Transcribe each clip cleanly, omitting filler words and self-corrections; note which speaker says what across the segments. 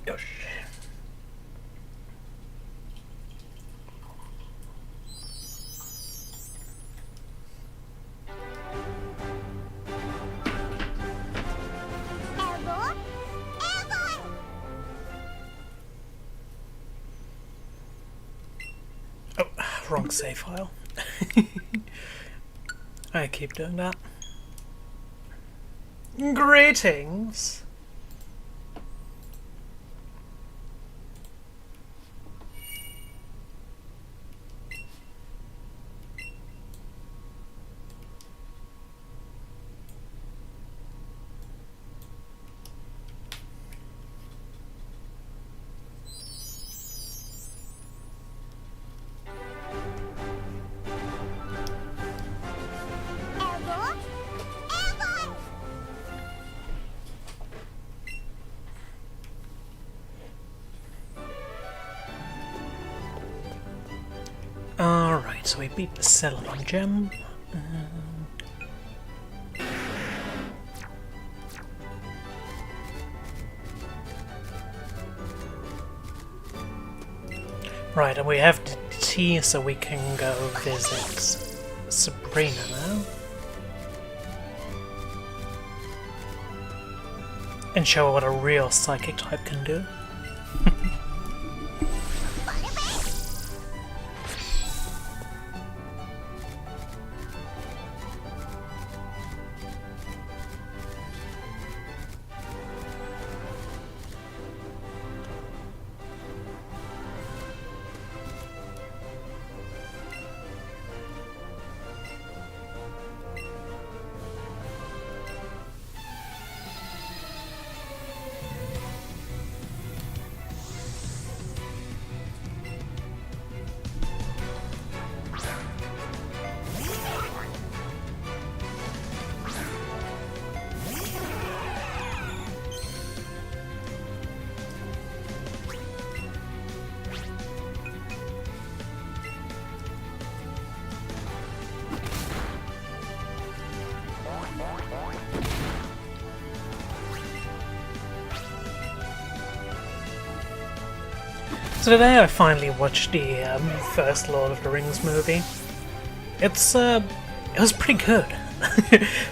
Speaker 1: Yosh. Oh, wrong save file. I keep doing that. Greetings! Alright, so we beat the Celadon gem. Right, and we have the tea, so we can go visit Sabrina now. And show her what a real psychic type can do. So today I finally watched the first Lord of the Rings movie. It was pretty good.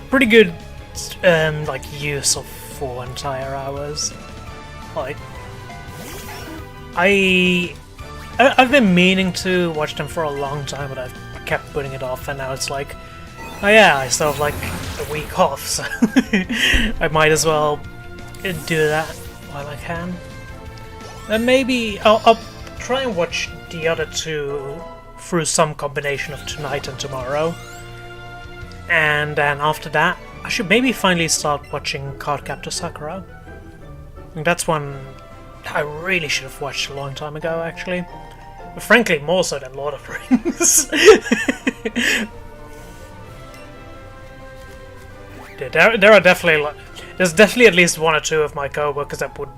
Speaker 1: Pretty good, like, use of 4 entire hours. Like, I've been meaning to watch them for a long time, but I've kept putting it off, and now it's like, oh yeah, I still have like a week off, so I might as well do that while I can. And maybe I'll try and watch the other two through some combination of tonight and tomorrow. And then after that, I should maybe finally start watching Cardcaptor Sakura. And that's one I really should have watched a long time ago, actually. But frankly, more so than Lord of the Rings. Dude, there are definitely... There's definitely at least 1 or 2 of my co-workers that would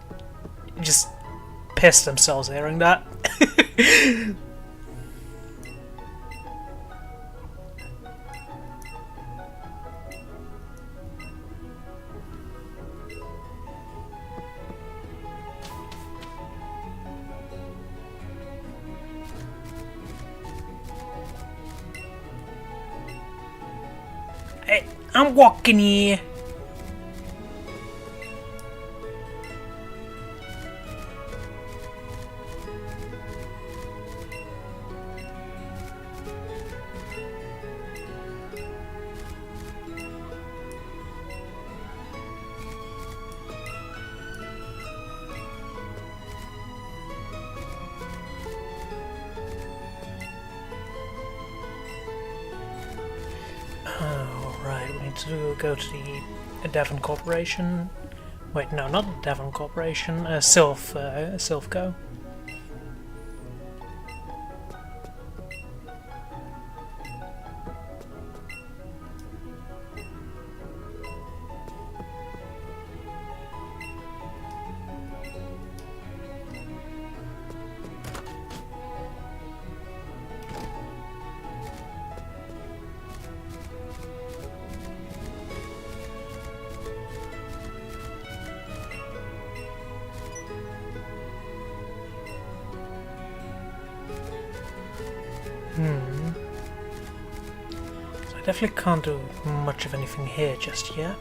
Speaker 1: just piss themselves hearing that. Hey, I'm walking here. To go to the Devon Corporation. Wait, no, not Devon Corporation. Sylphco. definitely can't do much of anything here just yet.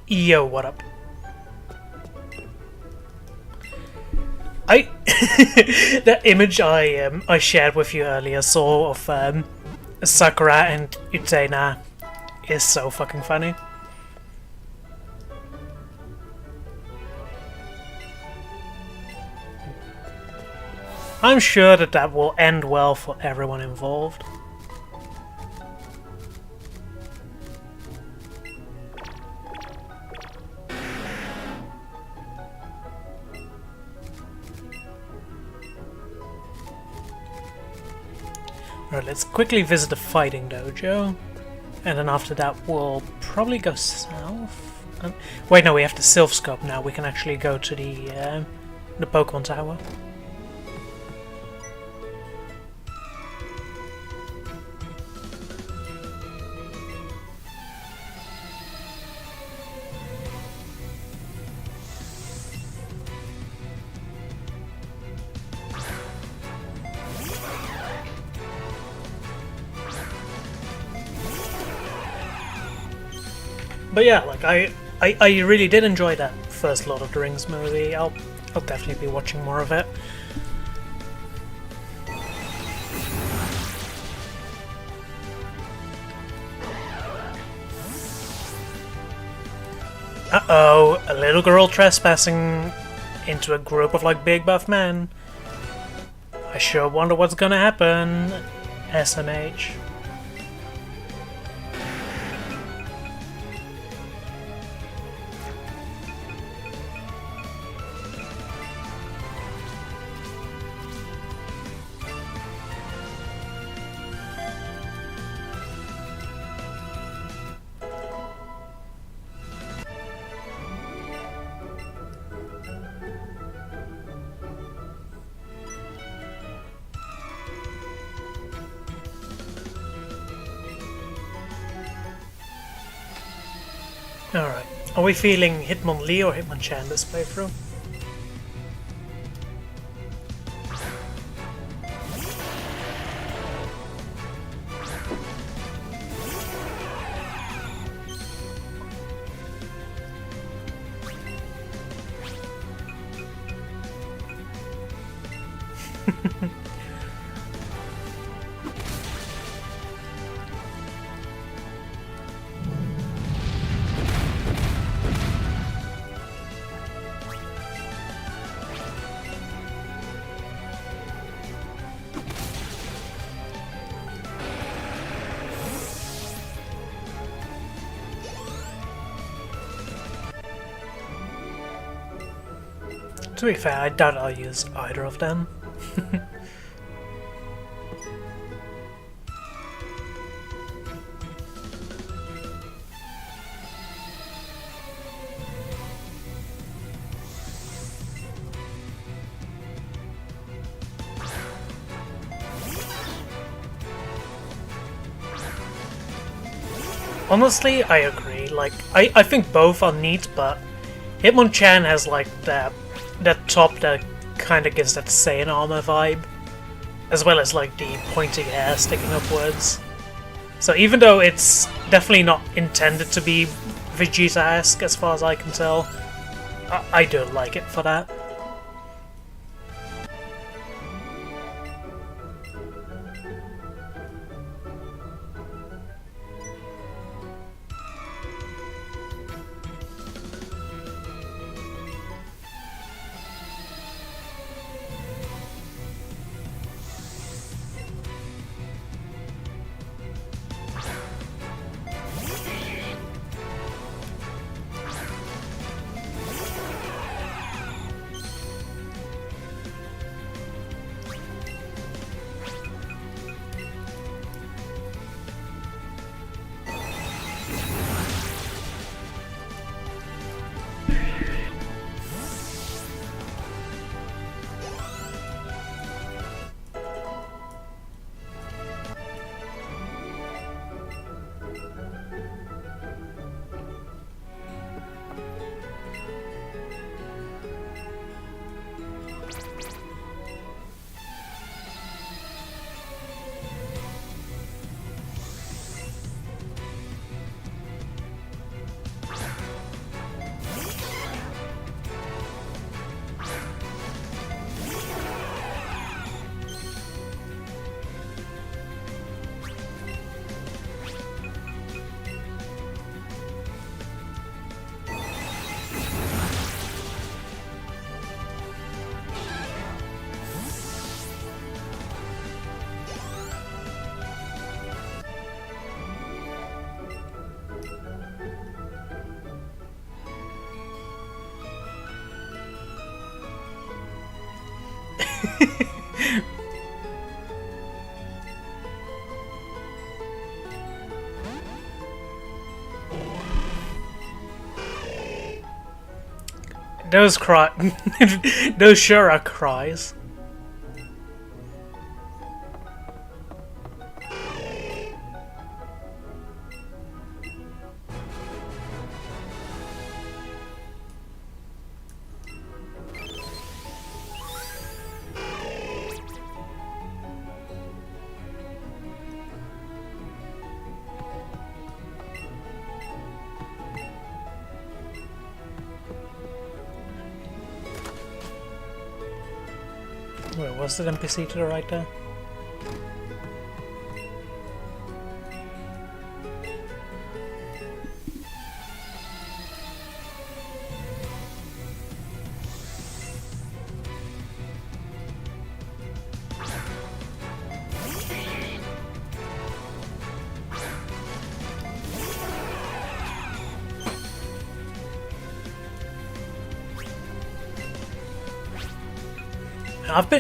Speaker 1: Yo, what up? That image I shared with you earlier saw of Sakura and Utena is so fucking funny. I'm sure that will end well for everyone involved. Alright, let's quickly visit the fighting dojo. And then after that we'll probably go south. Wait, no, we have the Sylph Scope now. We can actually go to the Pokemon Tower. But yeah, like I really did enjoy that first Lord of the Rings movie. I'll definitely be watching more of it. Uh-oh, a little girl trespassing into a group of like big buff men. I sure wonder what's gonna happen. SMH. Alright, are we feeling Hitmonlee or Hitmonchan this playthrough? To be fair, I doubt I'll use either of them. Honestly, I agree. Like, I think both are neat, but Hitmonchan has like that top that kind of gives that Saiyan armor vibe, as well as like the pointy hair sticking upwards. So even though it's definitely not intended to be Vegeta-esque as far as I can tell, I do like it for that. Those those sure are cries. Wait, was it NPC to the right there?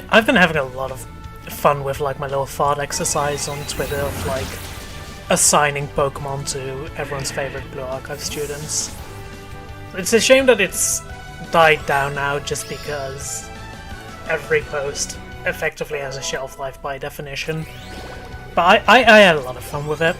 Speaker 1: I've been having a lot of fun with like my little thought exercise on Twitter of like assigning Pokemon to everyone's favorite Blue Archive students. It's a shame that it's died down now just because every post effectively has a shelf life by definition. But I had a lot of fun with it.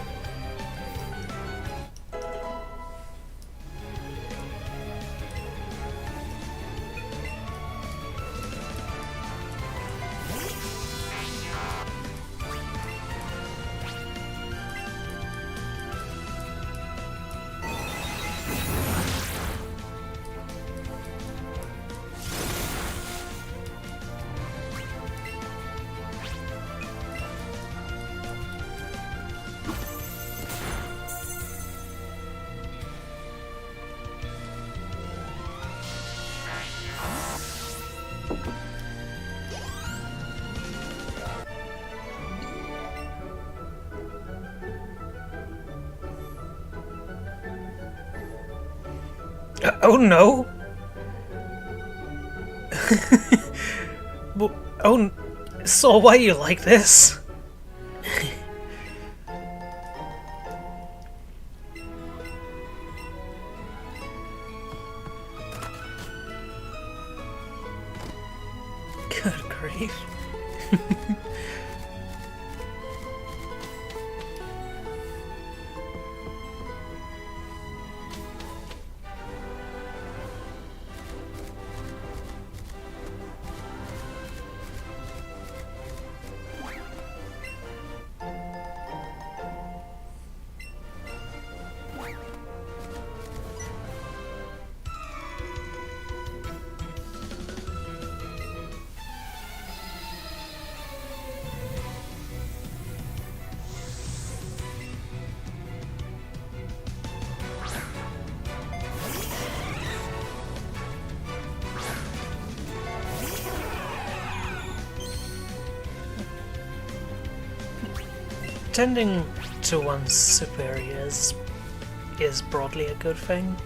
Speaker 1: Oh no! Oh, so why are you like this? Good grief. Tending to one's superiors is broadly a good thing.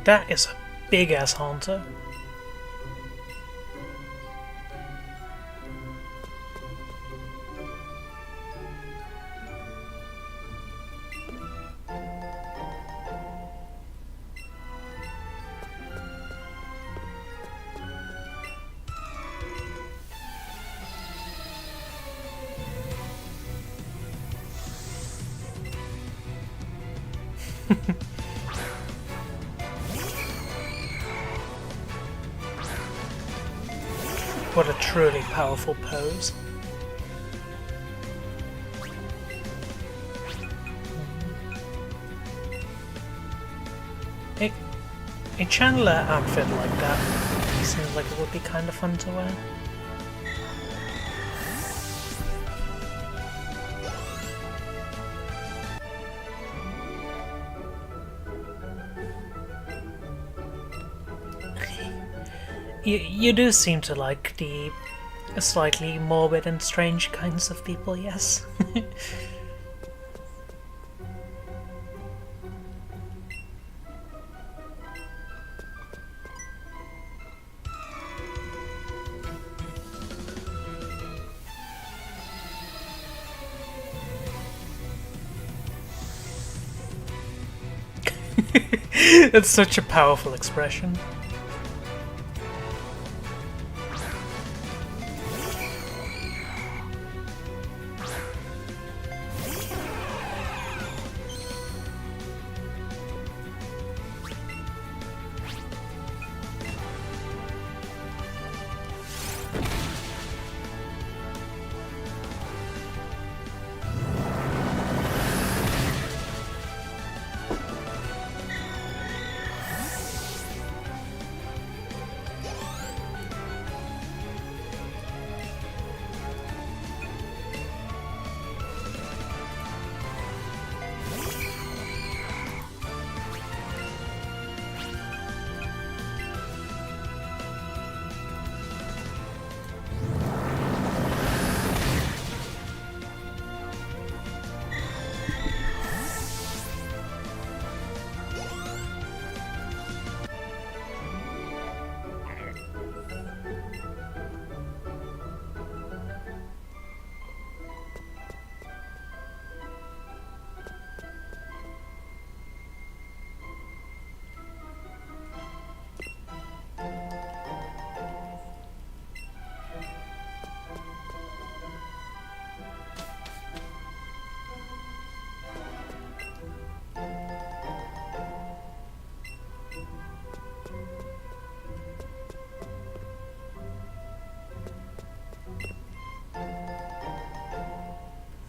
Speaker 1: That is a big-ass haunter. What a truly powerful pose. A Chandler outfit like that seems like it would be kind of fun to wear. You do seem to like the slightly morbid and strange kinds of people, yes. It's such a powerful expression.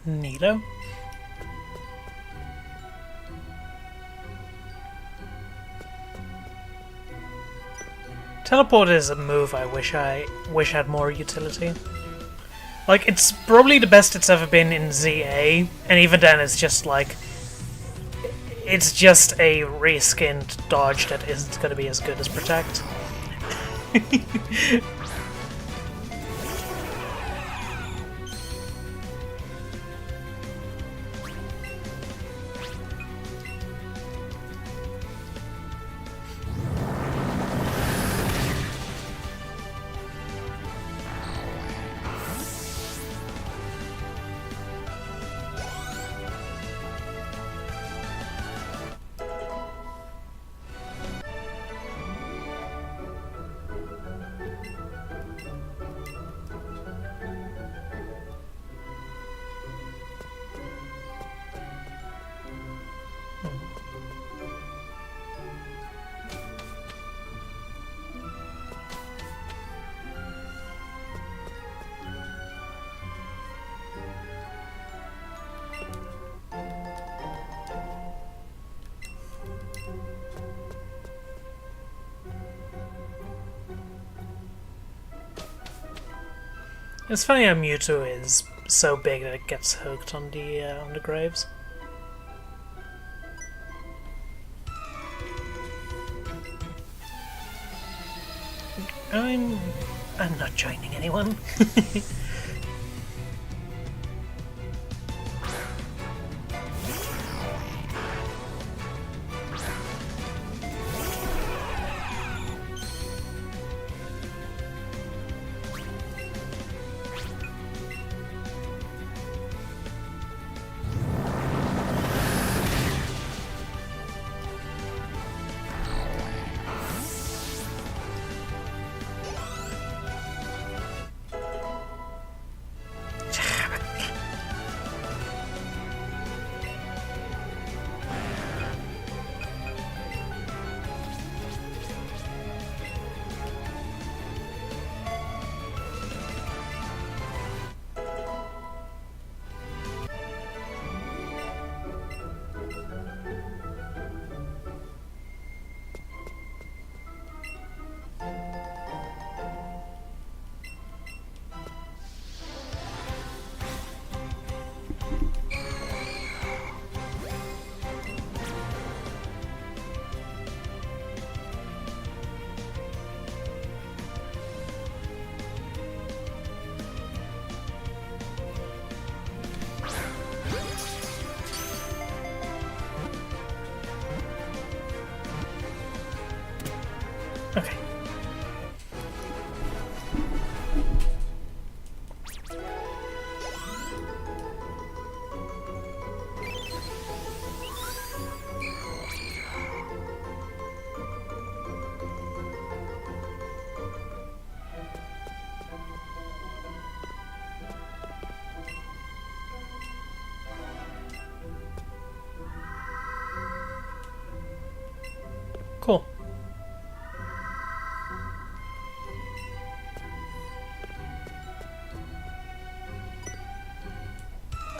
Speaker 1: Neato. Teleport is a move I wish had more utility. Like, it's probably the best it's ever been in ZA, and even then it's just like... It's just a reskinned dodge that isn't gonna be as good as Protect. It's funny how Mewtwo is so big that it gets hooked on the graves. I'm not joining anyone.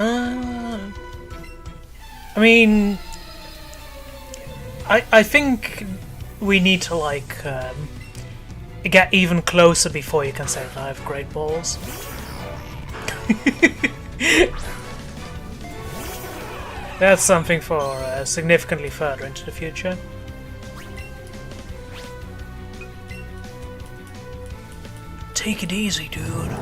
Speaker 1: I mean, I think we need to like get even closer before you can say that I have great balls. That's something for significantly further into the future. Take it easy, dude.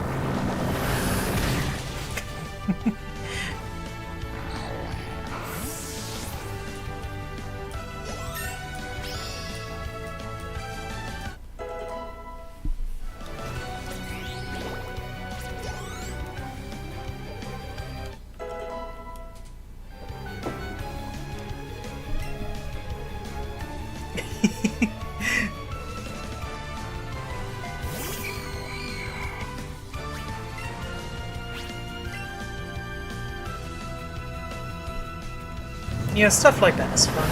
Speaker 1: Yeah, stuff like that is fun.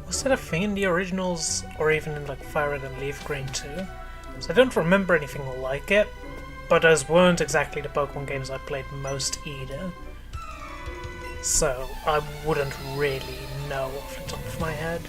Speaker 1: Was that a thing in the originals, or even in like Fire Red and Leaf Green too? So I don't remember anything like it, but those weren't exactly the Pokemon games I played most either. So I wouldn't really know off the top of my head.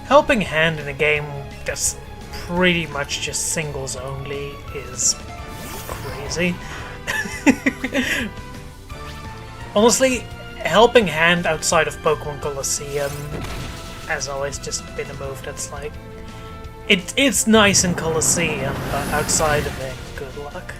Speaker 1: Helping Hand in a game that's pretty much just singles only is crazy. Honestly, Helping Hand outside of Pokemon Colosseum has always just been a move that's like... It's nice in Colosseum, but outside of it, good luck.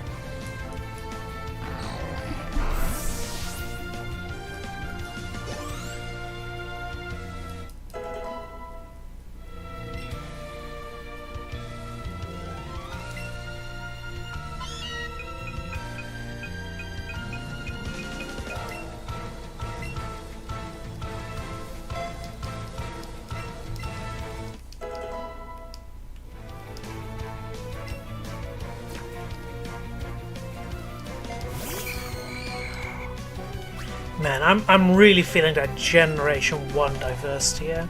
Speaker 1: Man, I'm really feeling that Generation 1 diversity here.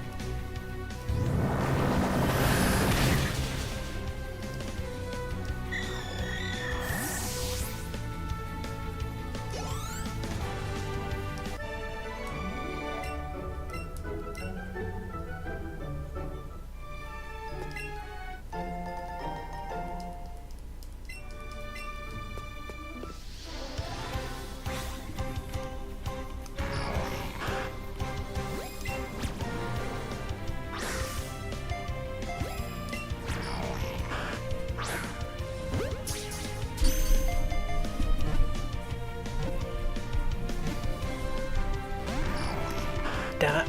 Speaker 1: Damn it.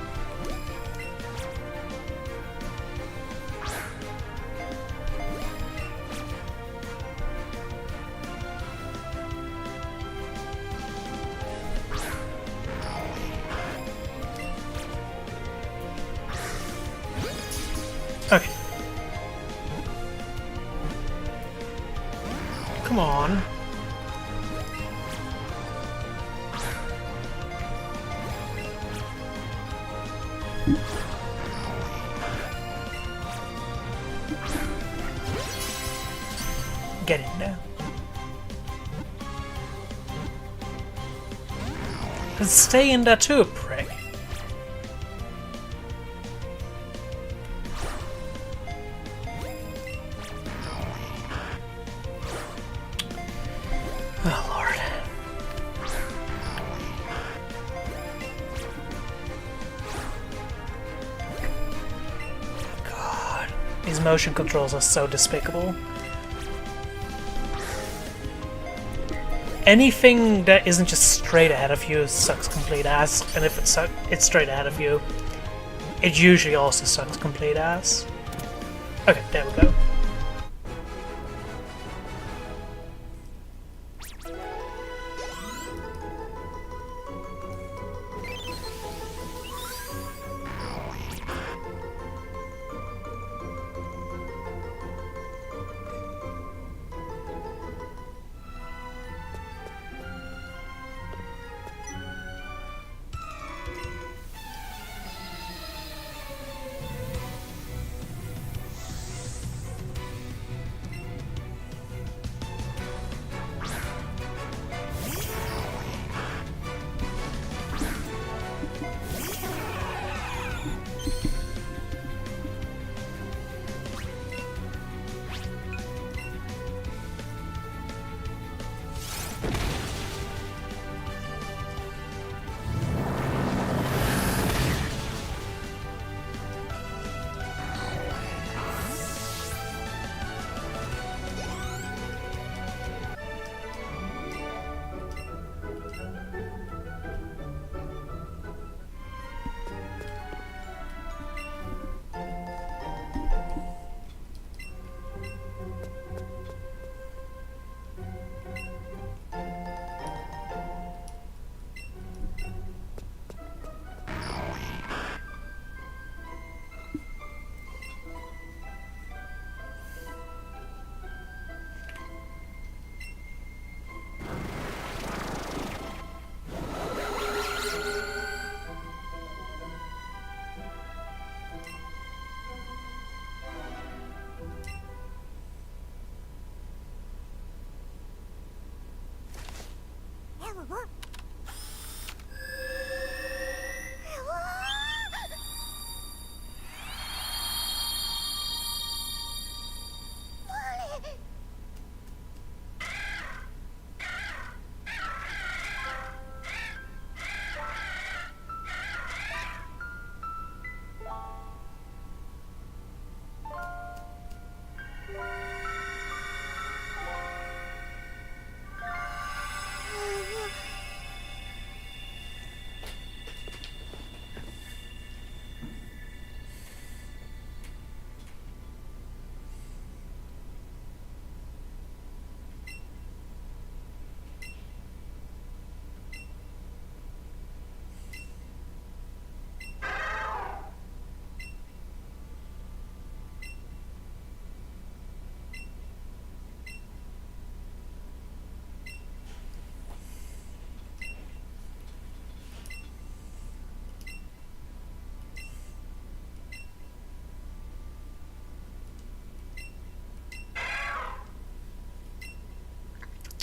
Speaker 1: Okay. Come on. Get in there. And stay in there too, prick. Oh, Lord. God. These motion controls are so despicable. Anything that isn't just straight ahead of you sucks complete ass, and if it's straight ahead of you, it usually also sucks complete ass. Okay, there we go.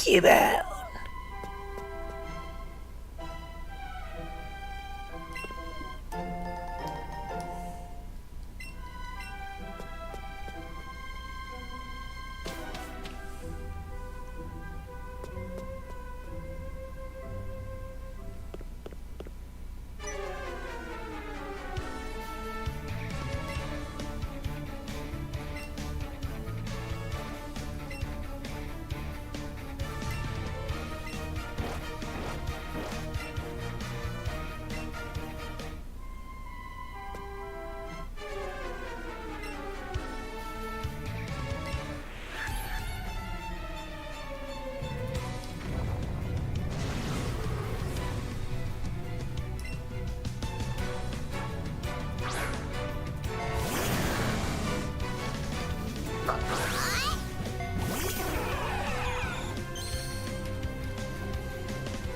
Speaker 1: Get out!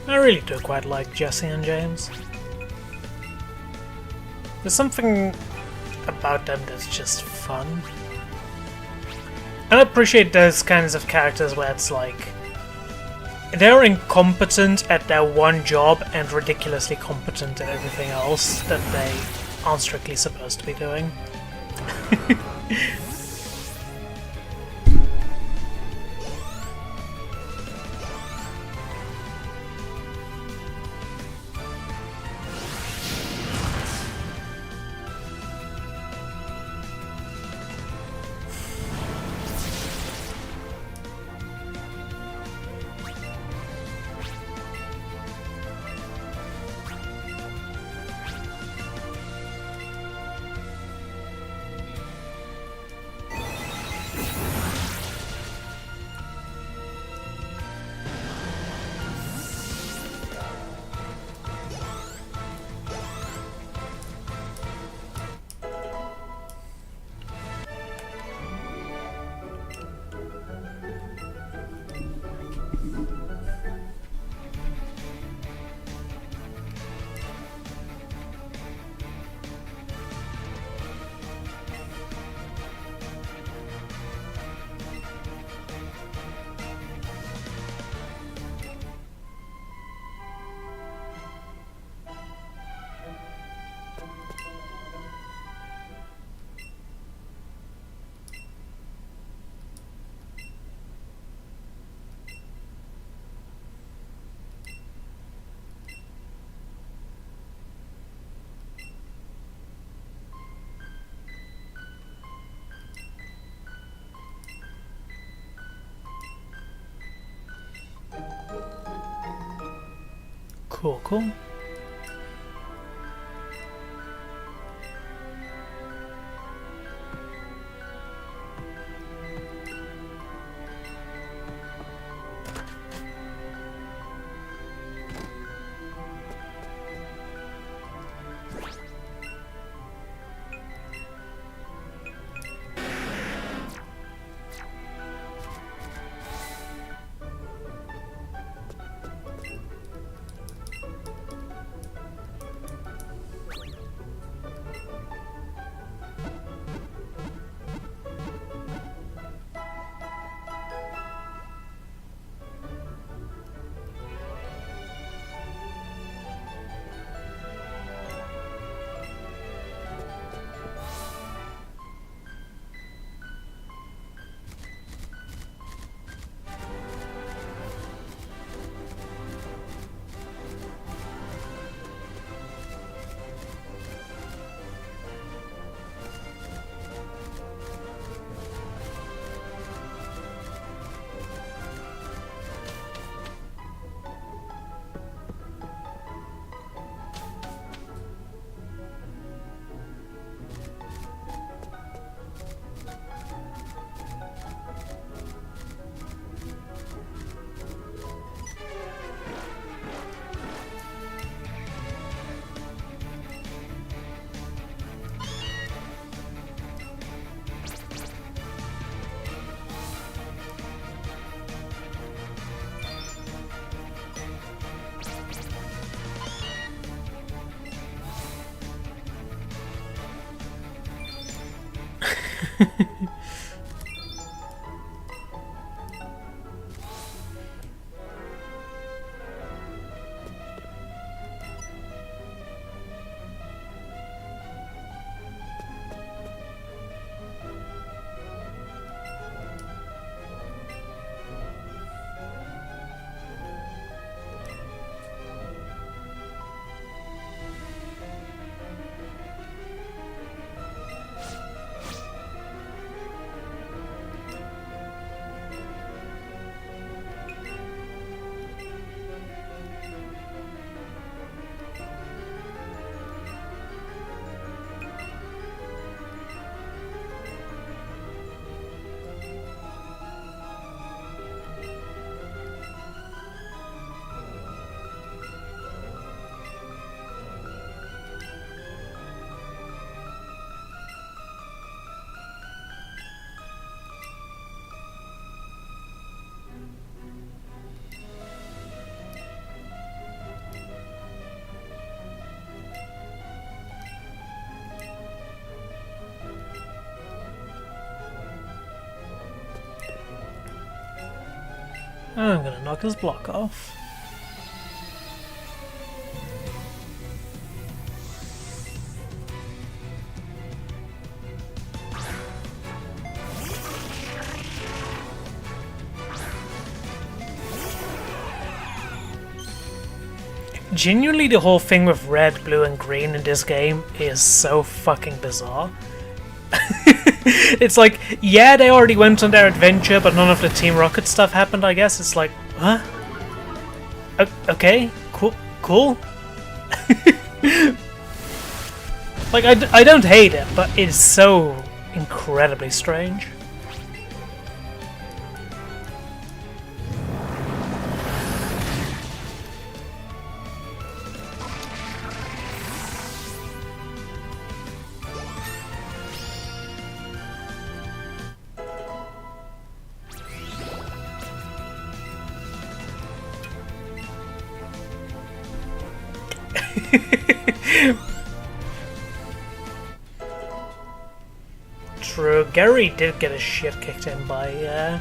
Speaker 1: I really do quite like Jesse and James. There's something about them that's just fun. And I appreciate those kinds of characters where it's like they're incompetent at their one job and ridiculously competent at everything else that they aren't strictly supposed to be doing. Cool, cool. I'm gonna knock his block off. Genuinely, the whole thing with red, blue, and green in this game is so fucking bizarre. It's like, yeah, they already went on their adventure, but none of the Team Rocket stuff happened, I guess. It's like, huh? Okay, cool. Like, I don't hate it, but it's so incredibly strange. True, Gary did get his shit kicked in by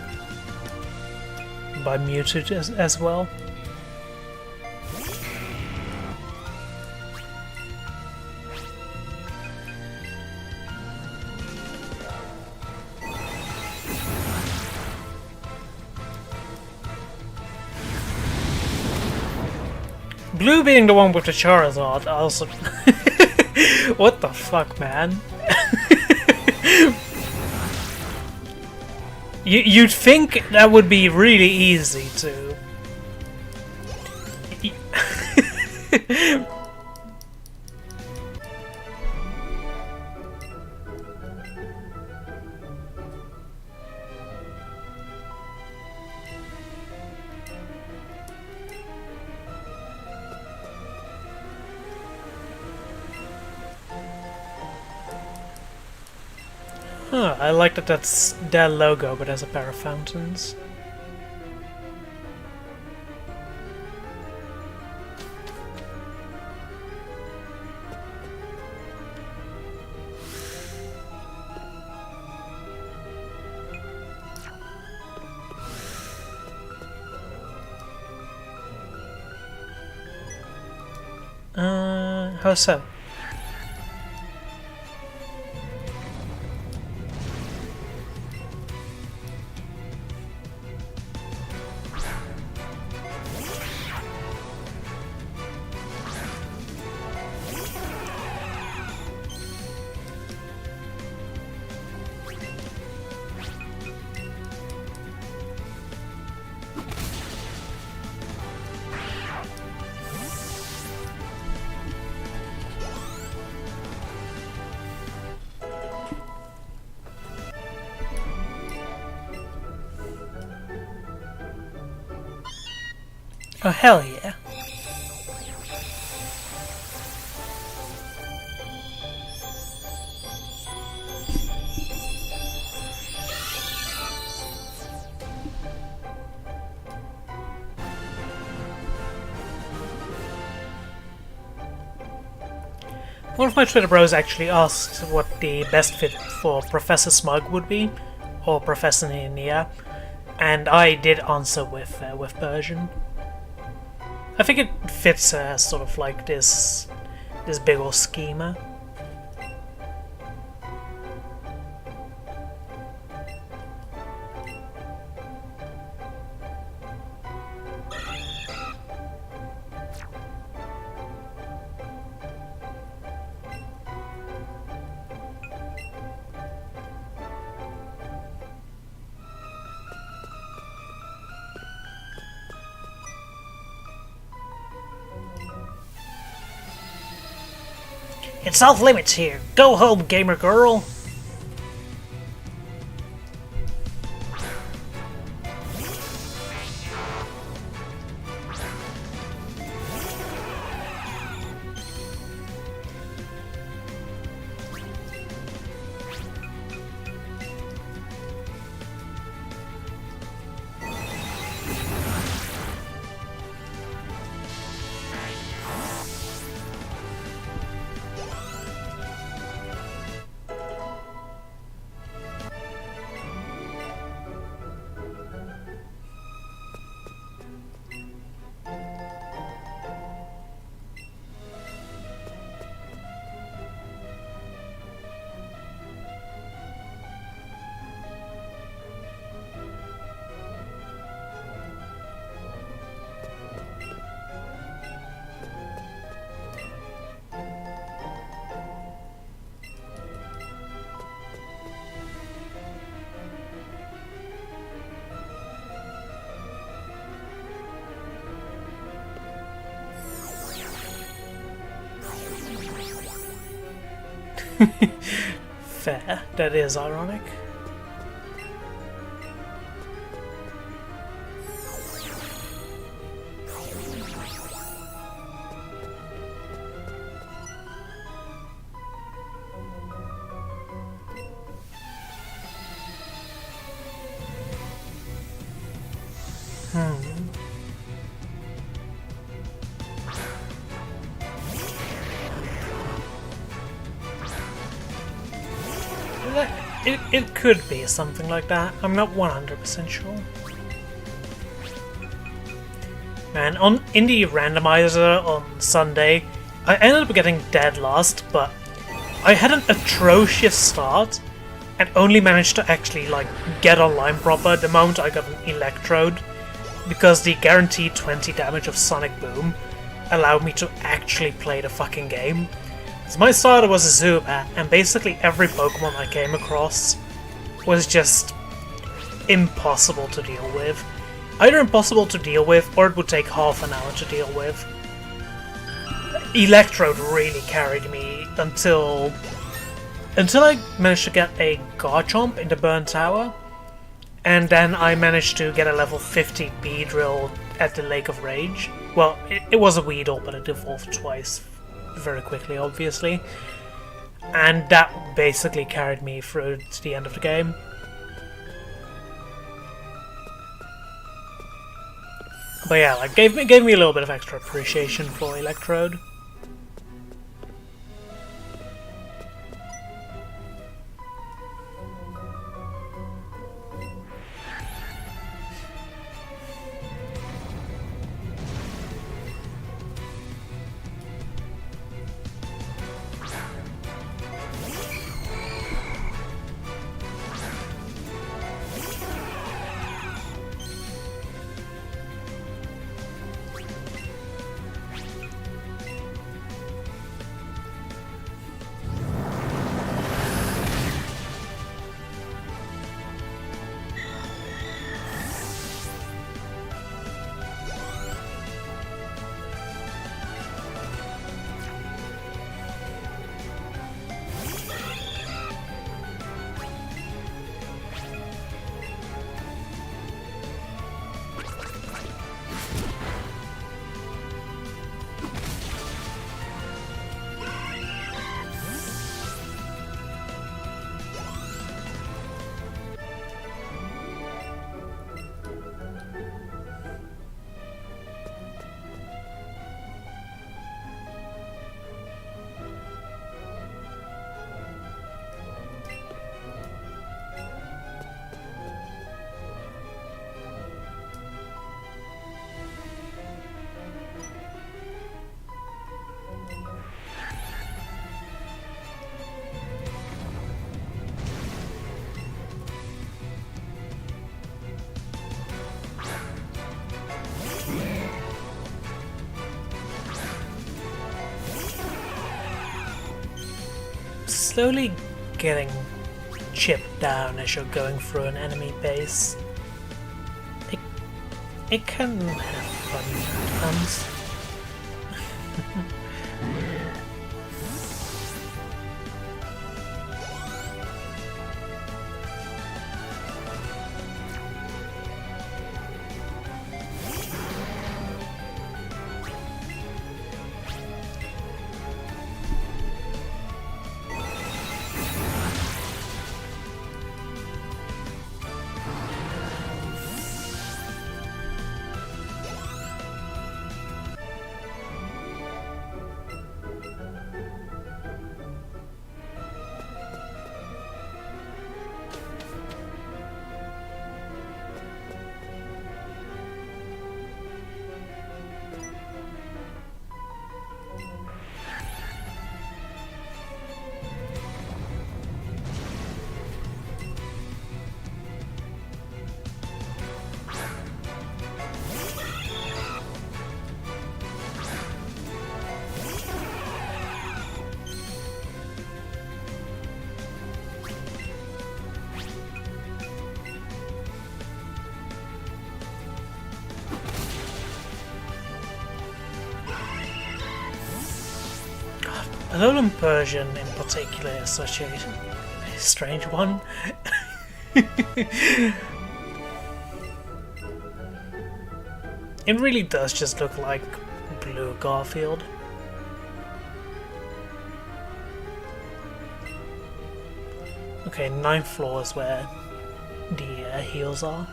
Speaker 1: Mewtwo as well. Blue being the one with the Charizard also... What the fuck, man? You'd think that would be really easy to... Huh, I like that that's their logo, but there's a pair of fountains. How so? Oh, hell yeah. One of my Twitter bros actually asked what the best fit for Professor Smug would be, or Professor Nia, and I did answer with Persian. I think it fits sort of like this big ol' schema. It's off limits here. Go home, gamer girl. Fair. That is ironic. It could be something like that. I'm not 100% sure. Man, in the randomizer on Sunday, I ended up getting dead last, but I had an atrocious start and only managed to actually like get online proper the moment I got an electrode, because the guaranteed 20 damage of Sonic Boom allowed me to actually play the fucking game. So my starter was a Zubat, and basically every Pokemon I came across was just impossible to deal with. Either impossible to deal with, or it would take half an hour to deal with. Electrode really carried me until I managed to get a Garchomp in the Burn Tower, and then I managed to get a level 50 Beedrill at the Lake of Rage. Well, it was a Weedle, but it evolved twice very quickly, obviously. And that basically carried me through to the end of the game. But yeah, like gave me a little bit of extra appreciation for Electrode. Slowly getting chipped down as you're going through an enemy base. It can have fun outcomes. Alolan Persian in particular is such a strange one. It really does just look like Blue Garfield. Okay, 9th floor is where the heals are.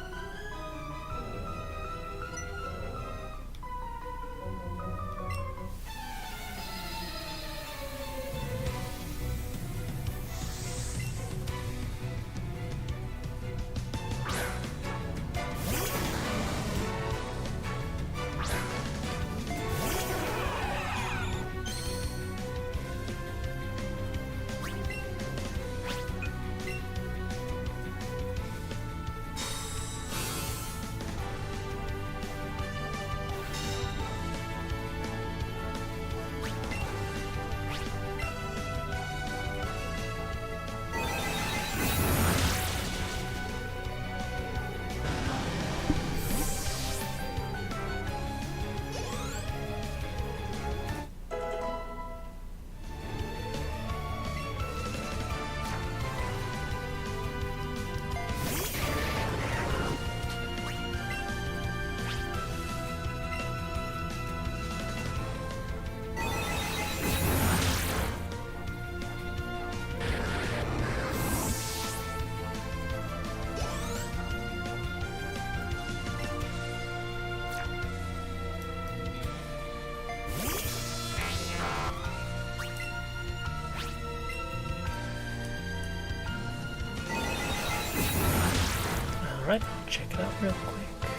Speaker 1: Alright, check it out real quick.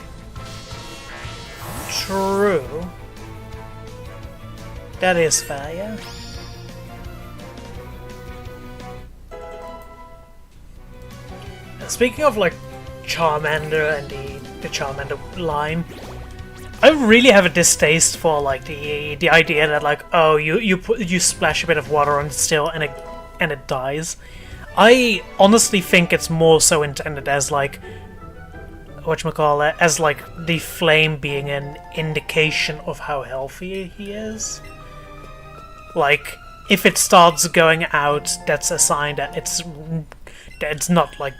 Speaker 1: True. That is fair, yeah. Now, speaking of like Charmander and the Charmander line, I really have a distaste for like the idea that like, oh, you splash a bit of water on it still and it dies. I honestly think it's more so intended as like, whatchamacallit, as like the flame being an indication of how healthy he is. Like, if it starts going out, that's a sign that it's not like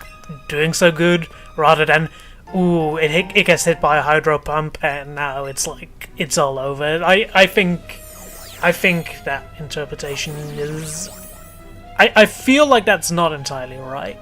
Speaker 1: doing so good, rather than, ooh, it gets hit by a hydro pump and now it's like it's all over. I think that interpretation is, I feel like that's not entirely right.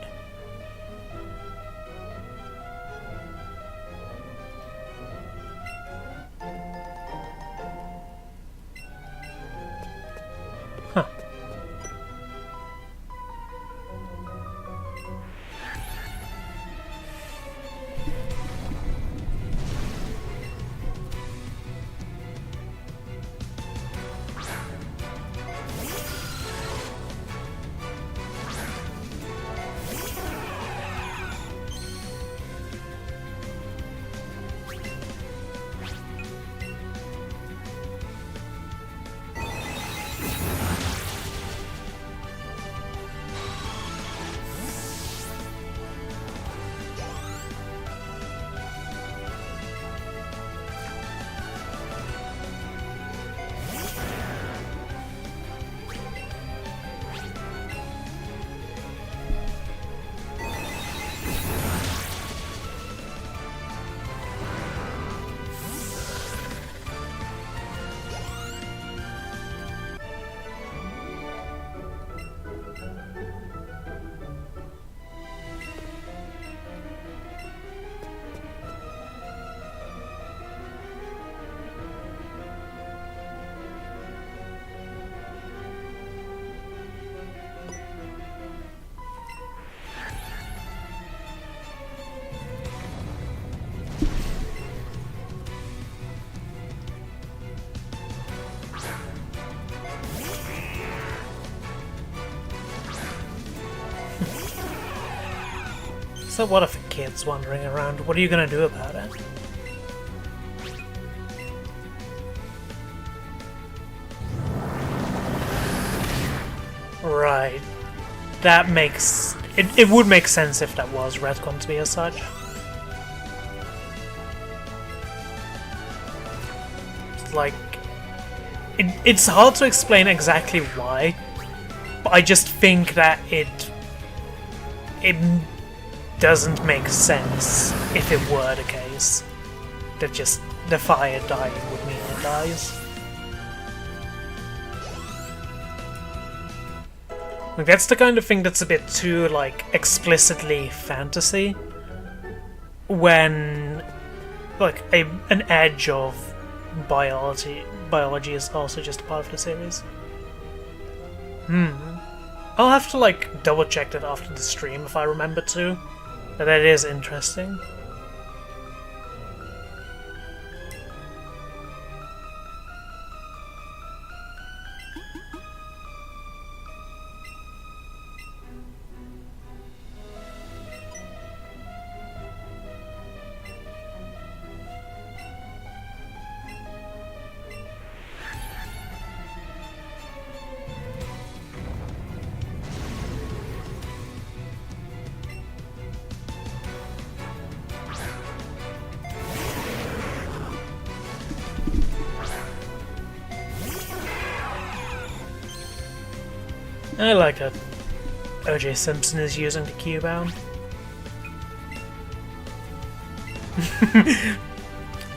Speaker 1: So what if a kid's wandering around? What are you gonna do about it? Right. That makes... It would make sense if that was retconned to be as such. It's like... it's hard to explain exactly why, but I just think that it doesn't make sense if it were the case that just the fire dying would mean it dies. Like, that's the kind of thing that's a bit too, like, explicitly fantasy, when, like, an edge of biology is also just a part of the series. I'll have to, like, double check that after the stream if I remember to, but that is interesting. I like that O.J. Simpson is using the Q-bound.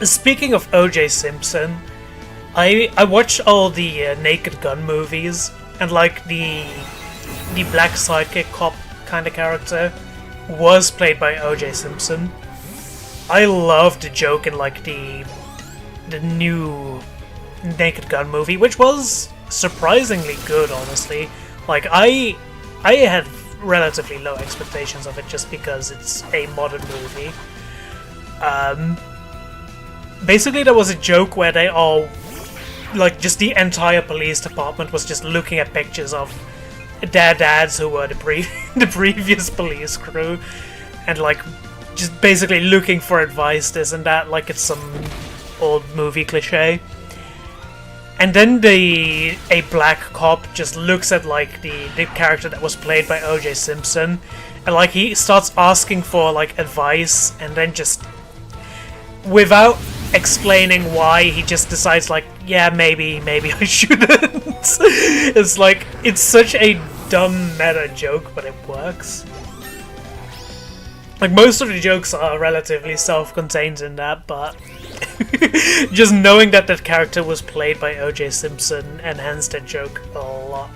Speaker 1: Speaking of O.J. Simpson, I watched all the Naked Gun movies, and like the black sidekick cop kind of character was played by O.J. Simpson. I love the joke in like the new Naked Gun movie, which was surprisingly good, honestly. Like, I had relatively low expectations of it just because it's a modern movie. Basically, there was a joke where they all, like, just the entire police department was just looking at pictures of their dads who were the previous police crew, and, like, just basically looking for advice, this and that, like it's some old movie cliche. And then a black cop just looks at like the character that was played by O.J. Simpson, and like he starts asking for like advice, and then just without explaining why, he just decides like, yeah, maybe I shouldn't. It's like, it's such a dumb meta joke, but it works. Like, most of the jokes are relatively self-contained in that, but just knowing that that character was played by O.J. Simpson enhanced that joke a lot.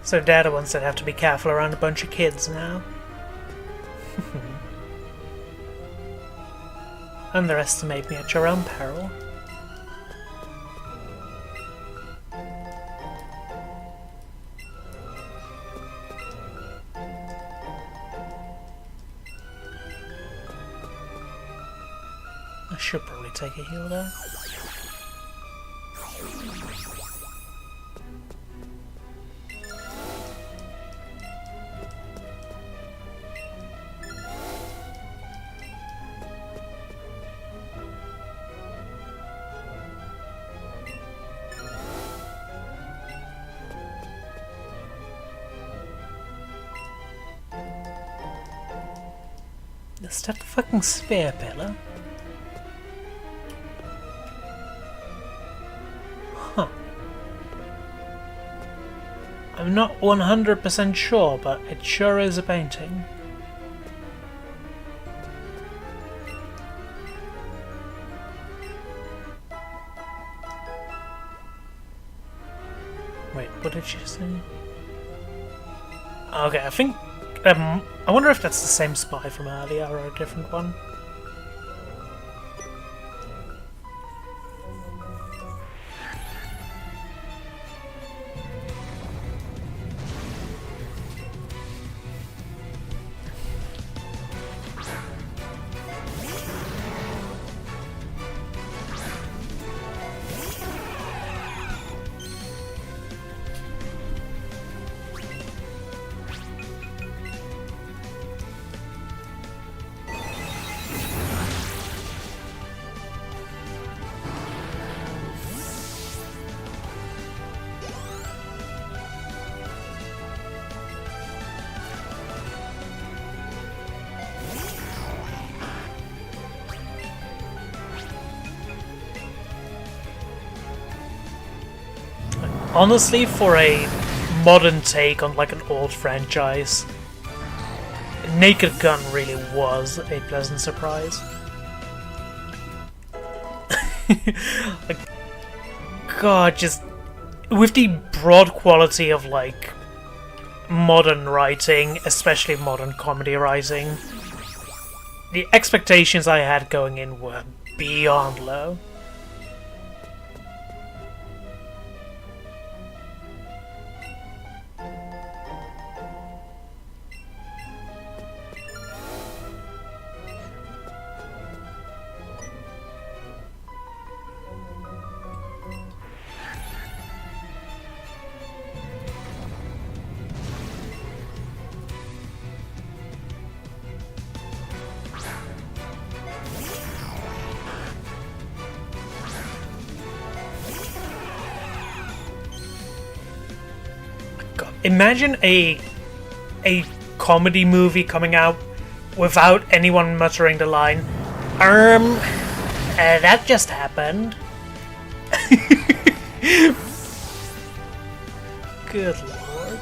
Speaker 1: So they're the ones that have to be careful around a bunch of kids now. Underestimate me at your own peril. I should probably take a heal there. Is that the fucking sphere pillar? Huh. I'm not 100% sure, but it sure is a painting. Wait, what did she say? Okay, I think... I wonder if that's the same spy from earlier or a different one. Honestly, for a modern take on like an old franchise, Naked Gun really was a pleasant surprise. Like, God, just with the broad quality of like modern writing, especially modern comedy writing, the expectations I had going in were beyond low. Imagine a comedy movie coming out without anyone muttering the line, that just happened. Good lord.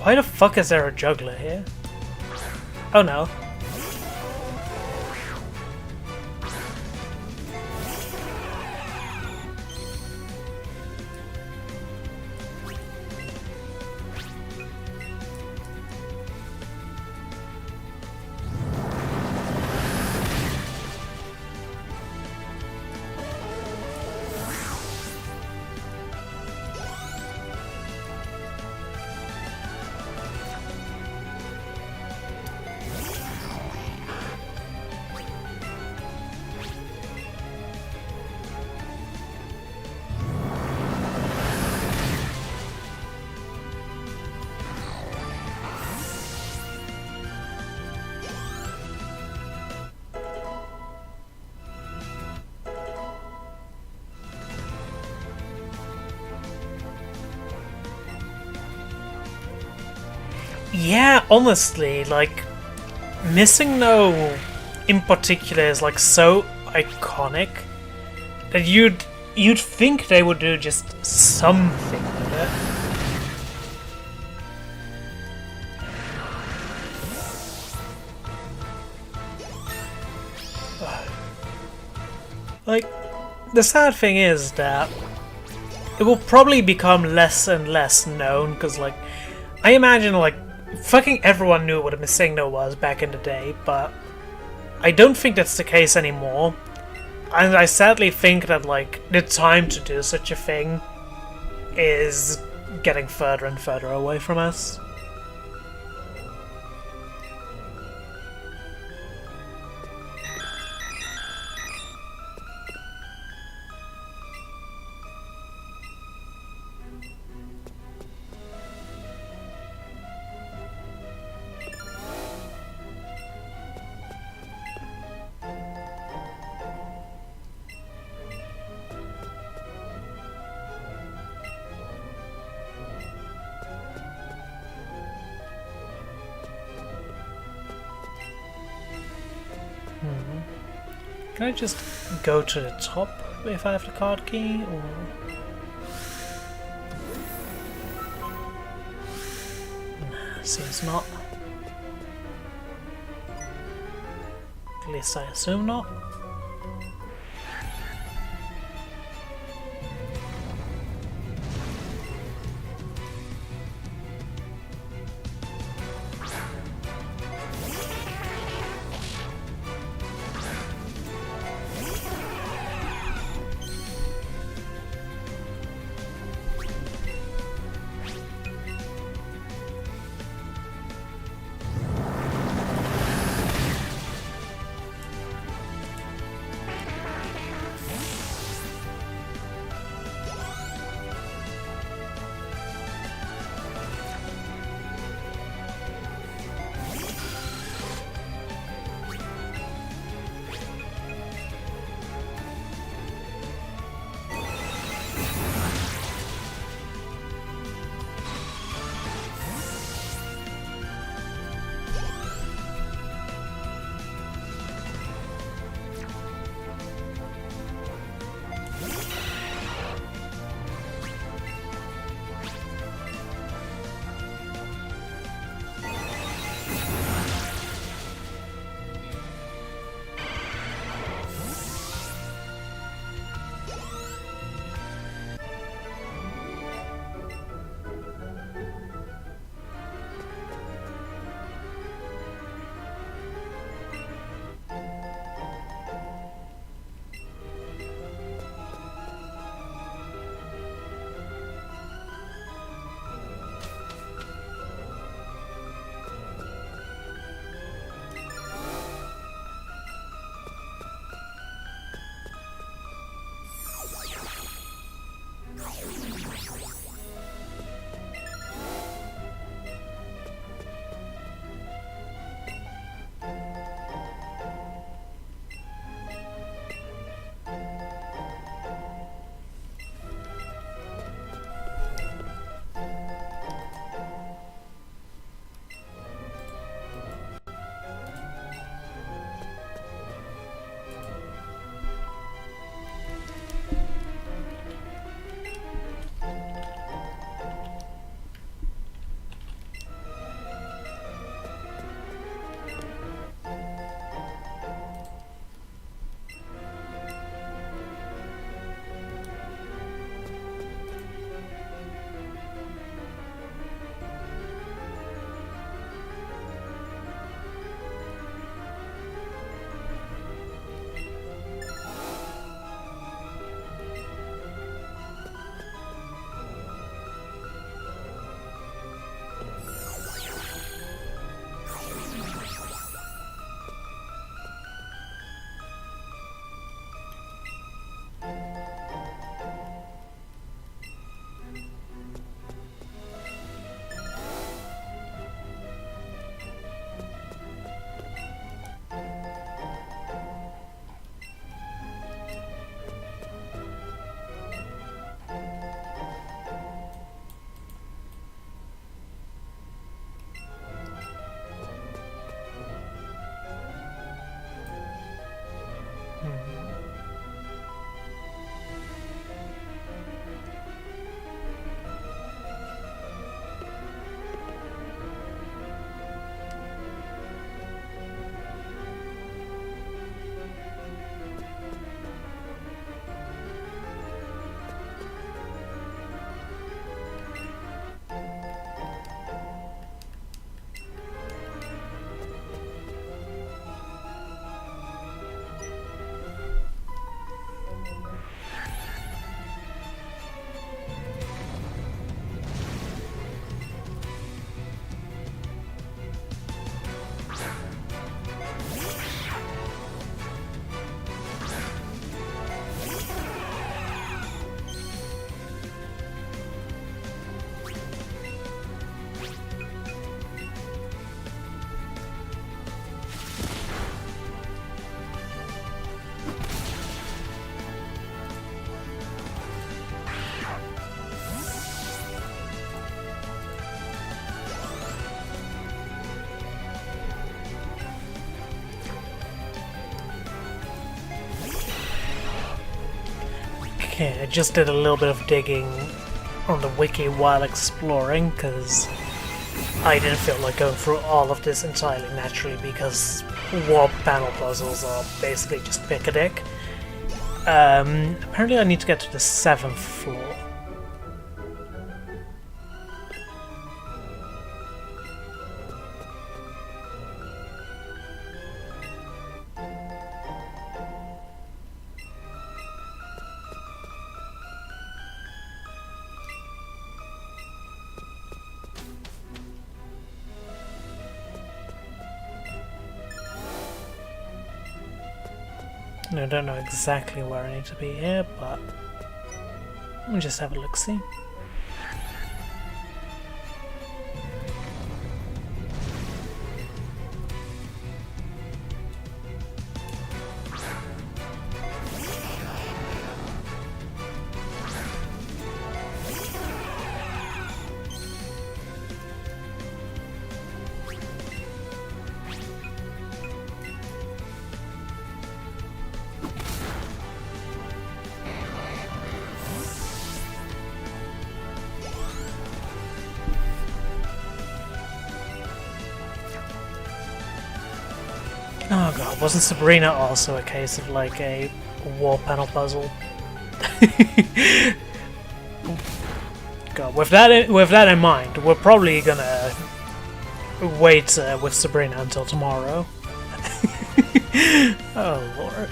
Speaker 1: Why the fuck is there a juggler here? Oh no. Yeah, honestly, like, Missing No in particular is like so iconic that you'd think they would do just something with it. Like, the sad thing is that it will probably become less and less known, because, like, I imagine, like, fucking everyone knew what a Missing No was back in the day, but I don't think that's the case anymore. And I sadly think that, like, the time to do such a thing is getting further and further away from us. Can I just go to the top if I have the card key, or...? Seems not. At least I assume not. Yeah, I just did a little bit of digging on the wiki while exploring, because I didn't feel like going through all of this entirely naturally, because warp panel puzzles are basically just pick a dick. Apparently I need to get to the 7th floor. I don't know exactly where I need to be here, but let me just have a look-see. Oh god, wasn't Sabrina also a case of like a wall panel puzzle? God, with that in mind, we're probably gonna wait with Sabrina until tomorrow. Oh lord.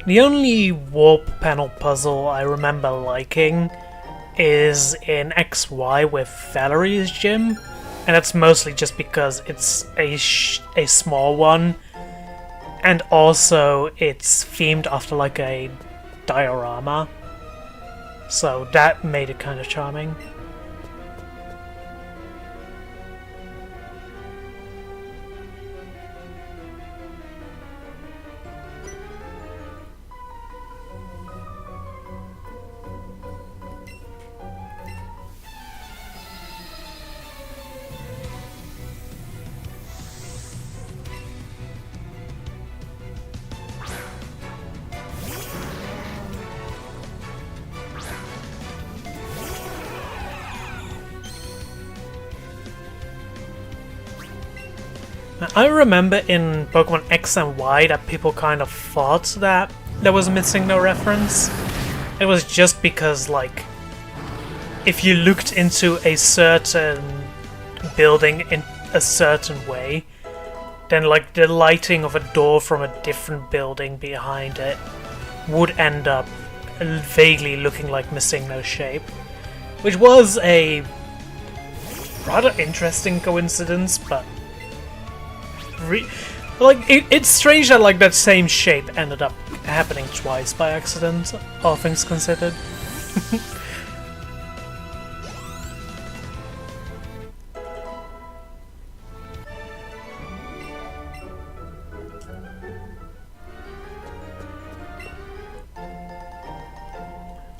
Speaker 1: The only warp panel puzzle I remember liking is in XY with Valerie's gym, and that's mostly just because it's a small one, and also it's themed after like a diorama, so that made it kind of charming. I remember in Pokemon X and Y that people kind of thought that there was missing no reference. It was just because, like, if you looked into a certain building in a certain way, then like the lighting of a door from a different building behind it would end up vaguely looking like Missing No shape, which was a rather interesting coincidence, but it's strange that like that same shape ended up happening twice by accident, all things considered.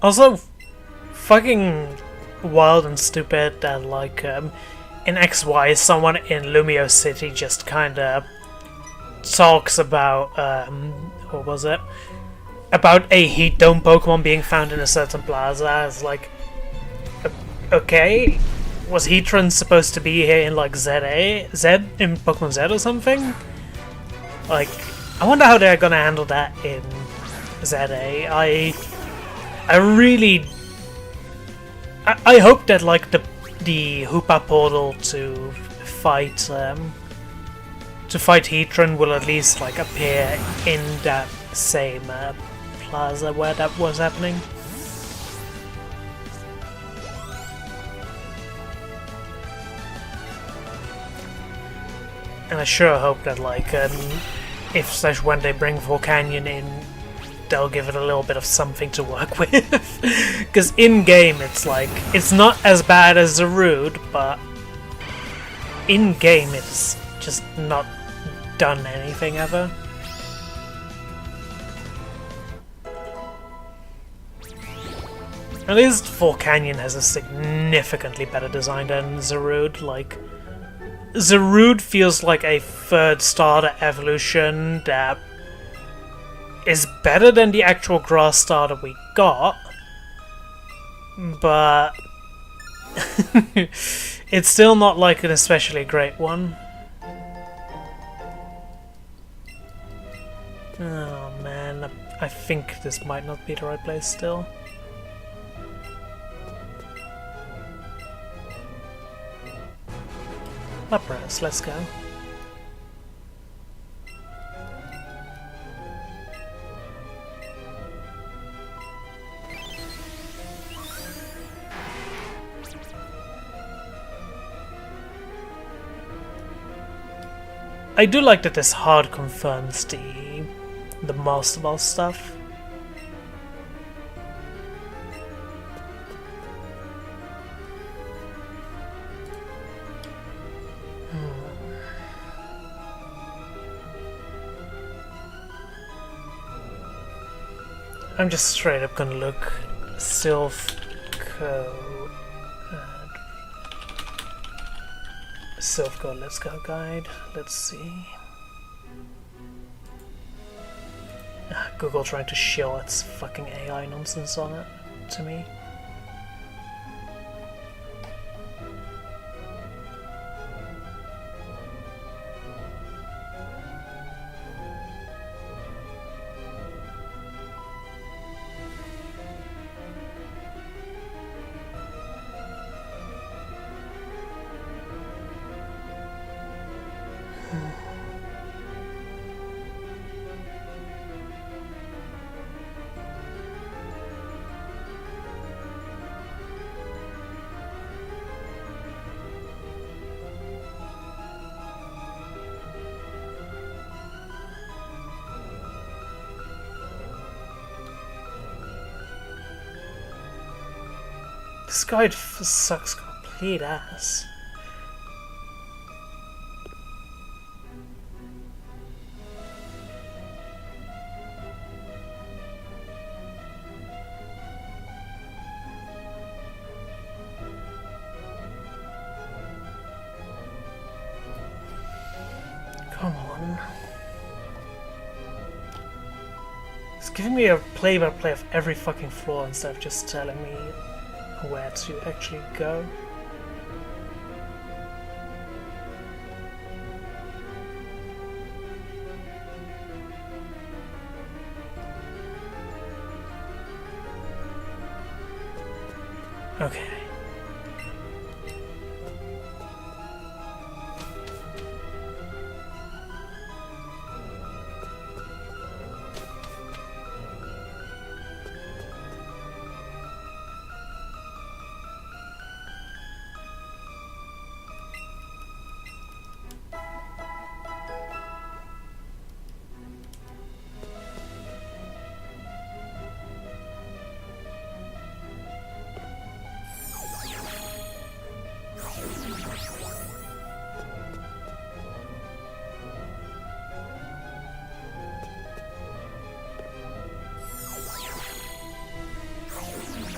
Speaker 1: Also, fucking wild and stupid that like in XY someone in Lumio City just kinda talks about what was it? About a heat dome Pokemon being found in a certain plaza. It's like, okay, was Heatran supposed to be here in like Z in Pokemon Z or something? Like, I wonder how they're gonna handle that in ZA. I really I hope that like the Hoopa portal to fight Heatran will at least like appear in that same plaza where that was happening. And I sure hope that like if when they bring Volcanion in, they'll give it a little bit of something to work with. Because in-game it's like, it's not as bad as Zarude, but in-game it's just not done anything ever. At least Full Canyon has a significantly better design than Zarude. Like, Zarude feels like a third starter evolution that is better than the actual grass starter we got, but it's still not like an especially great one. Oh man, I think this might not be the right place still. Lapras, let's go. I do like that this hard confirms the Master Ball stuff. I'm just straight up gonna look Silphco. Silphco Let's Go guide. Let's see. Google trying to show its fucking AI nonsense on it to me. This guide sucks complete ass. Come on. It's giving me a play-by-play of every fucking floor instead of just telling me where to actually go. Okay.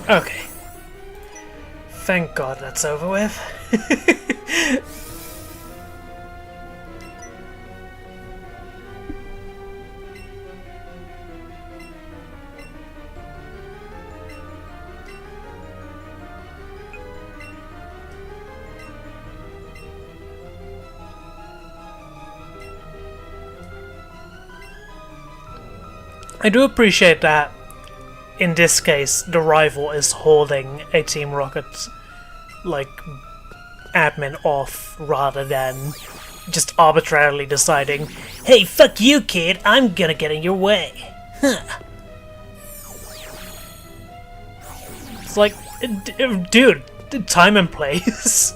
Speaker 1: Okay. Thank God that's over with. I do appreciate that in this case the rival is holding a Team Rocket like admin off rather than just arbitrarily deciding, hey, fuck you kid, I'm gonna get in your way. Huh. It's like, dude, time and place.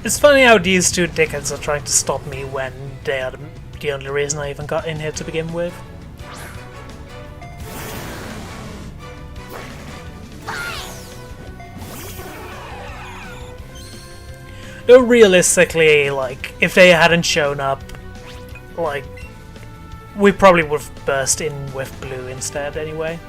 Speaker 1: It's funny how these two dickheads are trying to stop me when they are the only reason I even got in here to begin with. Though realistically, like, if they hadn't shown up, like, we probably would have burst in with blue instead anyway.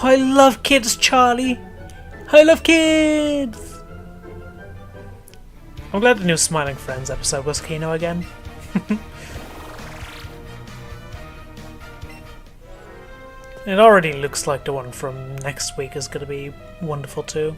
Speaker 1: I love kids, Charlie! I love kids! I'm glad the new Smiling Friends episode was Kino again. It already looks like the one from next week is gonna be wonderful too.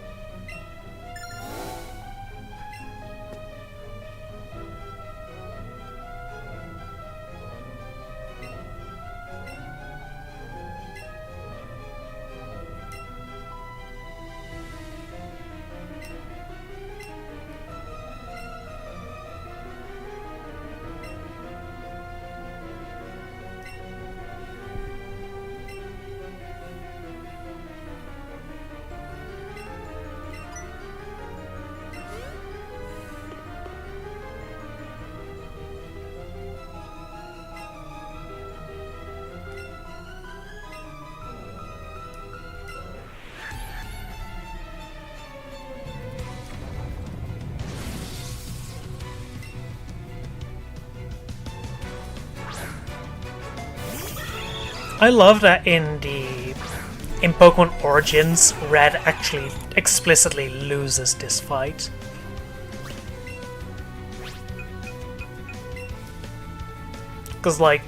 Speaker 1: I love that in Pokemon Origins, Red actually explicitly loses this fight. Because, like,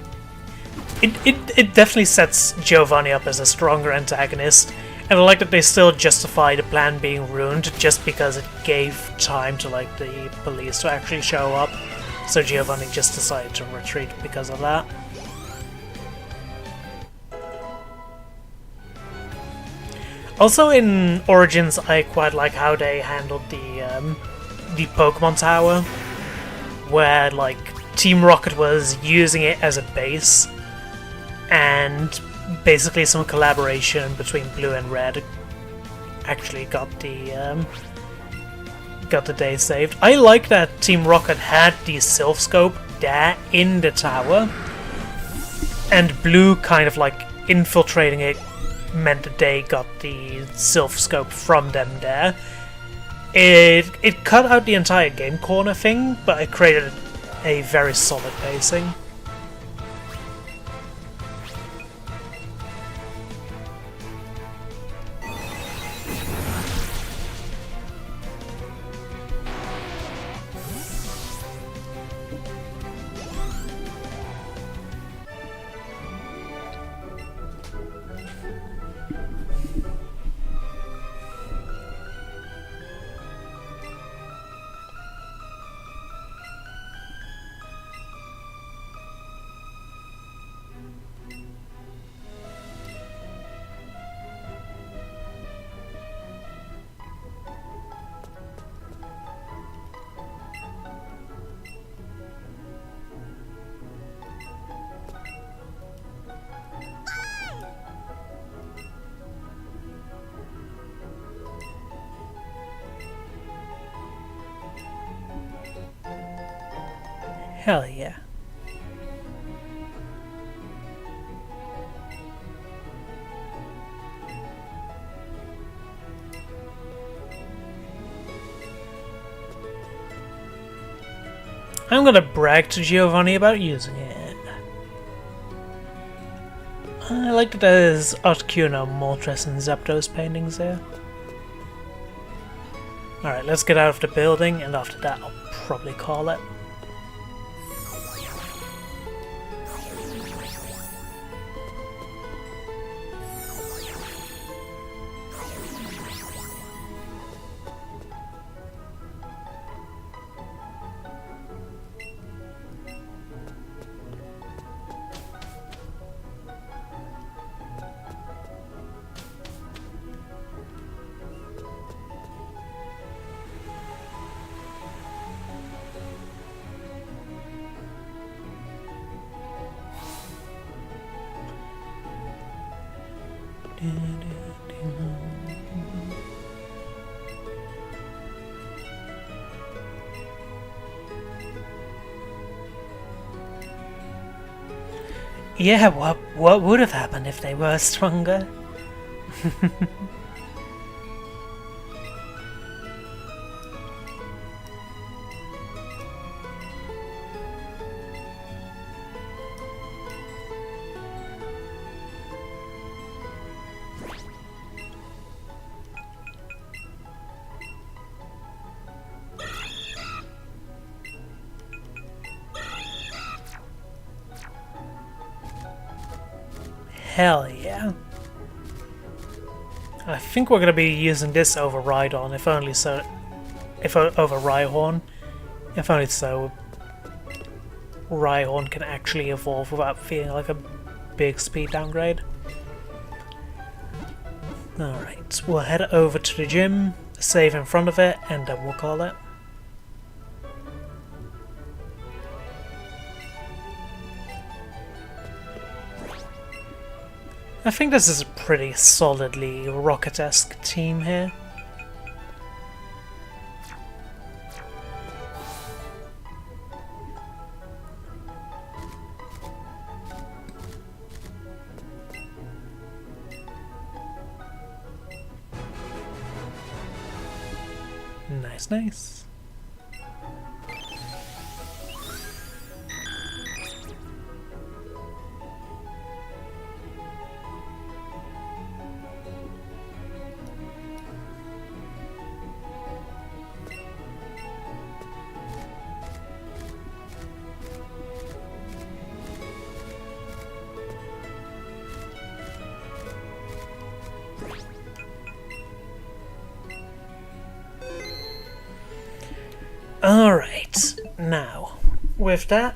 Speaker 1: it definitely sets Giovanni up as a stronger antagonist, and I like that they still justify the plan being ruined just because it gave time to, like, the police to actually show up, so Giovanni just decided to retreat because of that. Also in Origins, I quite like how they handled the Pokemon Tower, where like Team Rocket was using it as a base, and basically some collaboration between Blue and Red actually got the day saved. I like that Team Rocket had the Sylph Scope there in the tower, and Blue kind of like infiltrating it meant that they got the Sylph Scope from them there. It cut out the entire game corner thing, but it created a very solid pacing. Hell yeah. I'm gonna brag to Giovanni about using it. I like that there's Articuno, Moltres, and Zapdos paintings there. Alright, let's get out of the building, and after that I'll probably call it. Yeah, what would have happened if they were stronger? Hell yeah. I think we're gonna be using this over Rhydon, if only so. Over Rhyhorn. If only so Rhyhorn can actually evolve without feeling like a big speed downgrade. Alright, we'll head over to the gym, save in front of it, and then we'll call it. I think this is a pretty solidly Rocket-esque team here. Nice, nice. Alright, now, with that,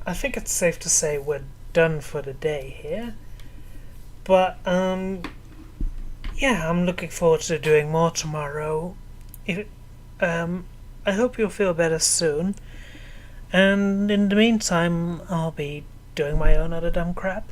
Speaker 1: I think it's safe to say we're done for the day here. But, yeah, I'm looking forward to doing more tomorrow. I hope you'll feel better soon. And in the meantime, I'll be doing my own other dumb crap.